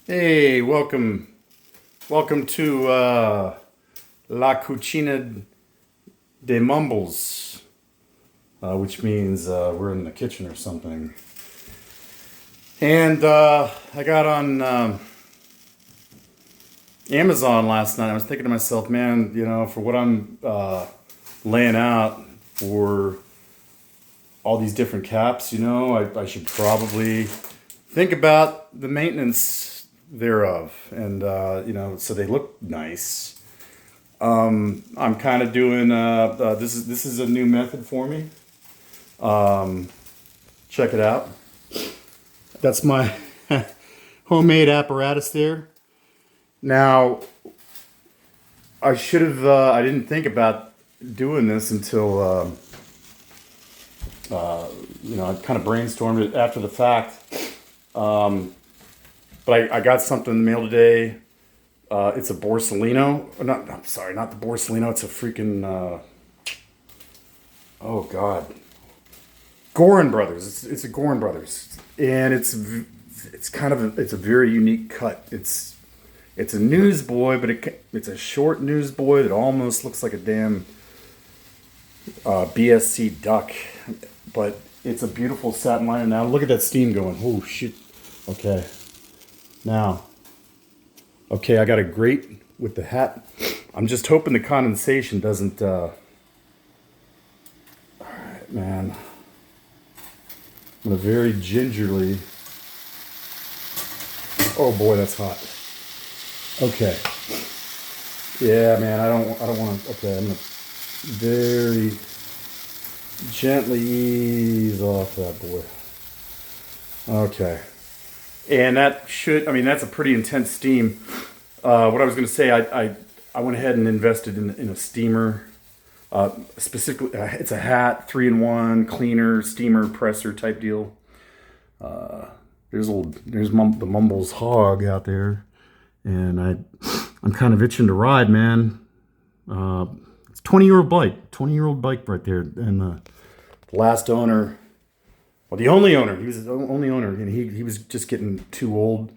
Hey, welcome to La Cucina de Mumbles, which means we're in the kitchen or something. And I got on Amazon last night. I was thinking to myself, man, for what I'm laying out for all these different caps, I should probably think about the maintenance thereof, and so they look nice. I'm kind of doing this is a new method for me. Check it out. That's my homemade apparatus there. Now, I should have I didn't think about doing this until I kind of brainstormed it after the fact. But I got something in the mail today. It's a Borsalino. I'm sorry, not the Borsalino. It's a freaking. Oh God. Goorin Brothers. It's a Goorin Brothers, and it's a very unique cut. It's a newsboy, but it's a short newsboy that almost looks like a damn BSC duck. But it's a beautiful satin liner. Now look at that steam going. Oh shit. Okay. Now, okay, I got a grate with the hat. I'm just hoping the condensation doesn't. All right, man. I'm gonna very gingerly. Oh boy, that's hot. Okay. Yeah, man. I don't want to. Okay, I'm gonna very gently ease off that boy. Okay. And that's a pretty intense steam. What I was going to say, I went ahead and invested in a steamer. Specifically, it's a hat, 3-in-1, cleaner, steamer, presser type deal. There's the Mumbles hog out there. And I'm kind of itching to ride, man. It's a 20-year-old bike. 20-year-old bike right there. And the last owner... Well, the only owner, he was the only owner, and he was just getting too old,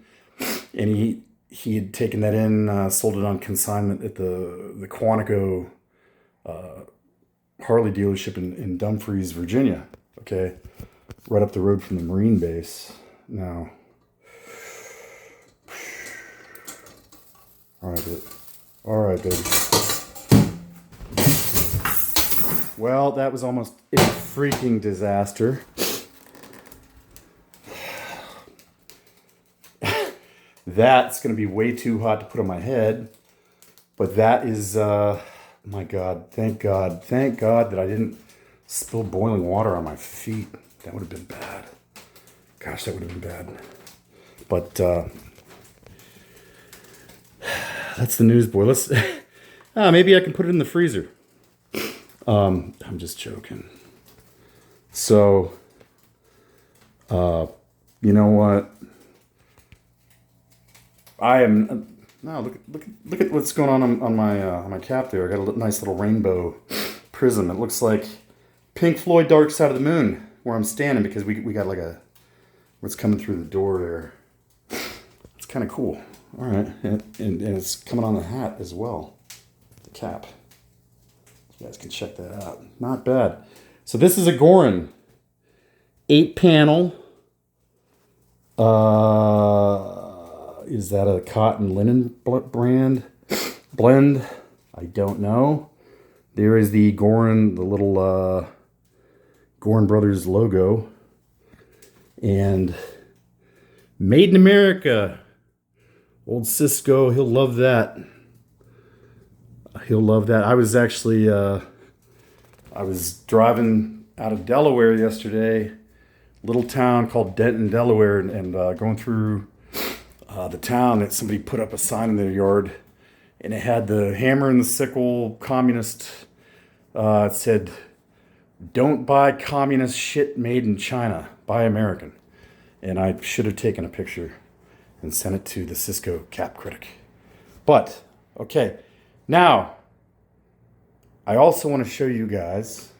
and he had taken that in, sold it on consignment at the Quantico Harley dealership in Dumfries, Virginia. Okay, right up the road from the Marine base. Now, all right, baby. Well, that was almost a freaking disaster. That's going to be way too hot to put on my head. But that is, my God, thank God that I didn't spill boiling water on my feet. That would have been bad. Gosh, that would have been bad. But that's the news, boy. Maybe I can put it in the freezer. I'm just joking. So, you know what? I am no look at what's going on my cap there. I got a nice little rainbow prism. It looks like Pink Floyd Dark Side of the Moon where I'm standing, because we got like what's coming through the door there. It's kind of cool. All right, and it's coming on the hat as well, the cap. You guys can check that out. Not bad. So this is a Goorin 8-panel. Is that a cotton linen blend? I don't know. There is the Goorin, the little Goorin Brothers logo. And made in America. Old Cisco, he'll love that. He'll love that. I was actually, I was driving out of Delaware yesterday, little town called Denton, Delaware, and going through the town, that somebody put up a sign in their yard, and it had the hammer and the sickle communist. It said, "Don't buy communist shit made in China. Buy American." And I should have taken a picture and sent it to the Cisco Cap Critic. But, okay. Now, I also want to show you guys.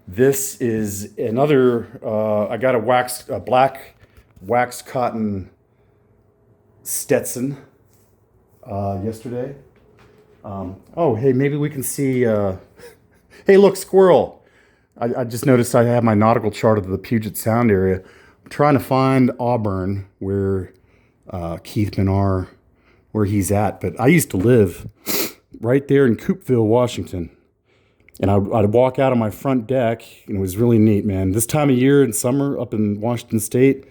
This is another. I got a black wax cotton Stetson yesterday. Oh, hey, maybe we can see. Hey, look, squirrel. I just noticed I have my nautical chart of the Puget Sound area. I'm trying to find Auburn, where Keith Minar, where he's at. But I used to live right there in Coopville, Washington. And I'd walk out on my front deck, and it was really neat, man. This time of year in summer up in Washington State,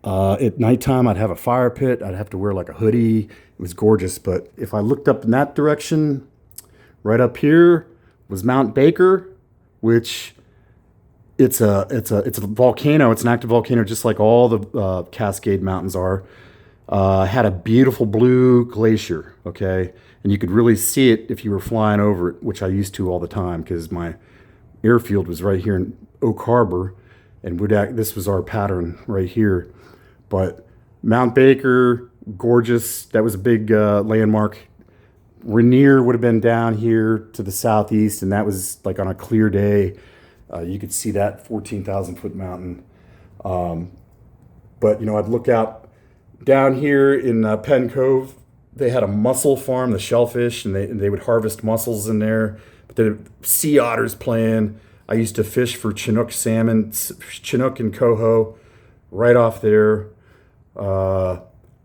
at nighttime, I'd have a fire pit. I'd have to wear like a hoodie. It was gorgeous. But if I looked up in that direction, right up here was Mount Baker, which it's a volcano. It's an active volcano, just like all the Cascade Mountains are. Had a beautiful blue glacier, okay? And you could really see it if you were flying over it, which I used to all the time because my airfield was right here in Oak Harbor, and this was our pattern right here. But Mount Baker, gorgeous. That was a big landmark. Rainier would have been down here to the southeast, and that was like on a clear day. You could see that 14,000 foot mountain. But, I'd look out down here in Penn Cove. They had a mussel farm, the shellfish, and they would harvest mussels in there. But the sea otters playing. I used to fish for Chinook salmon, Chinook and coho, right off there.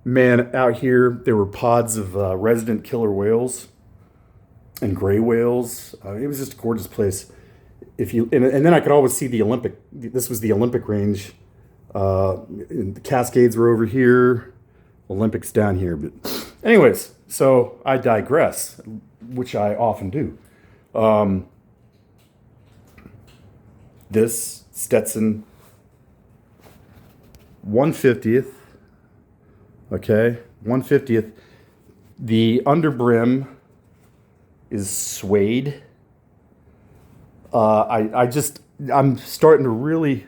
Man, out here there were pods of resident killer whales and gray whales. It was just a gorgeous place. And then I could always see the Olympic. This was the Olympic range. And the Cascades were over here. Olympics down here. But anyways, so I digress, which I often do. This Stetson 150th, okay, 150th. The underbrim is suede. I'm starting to really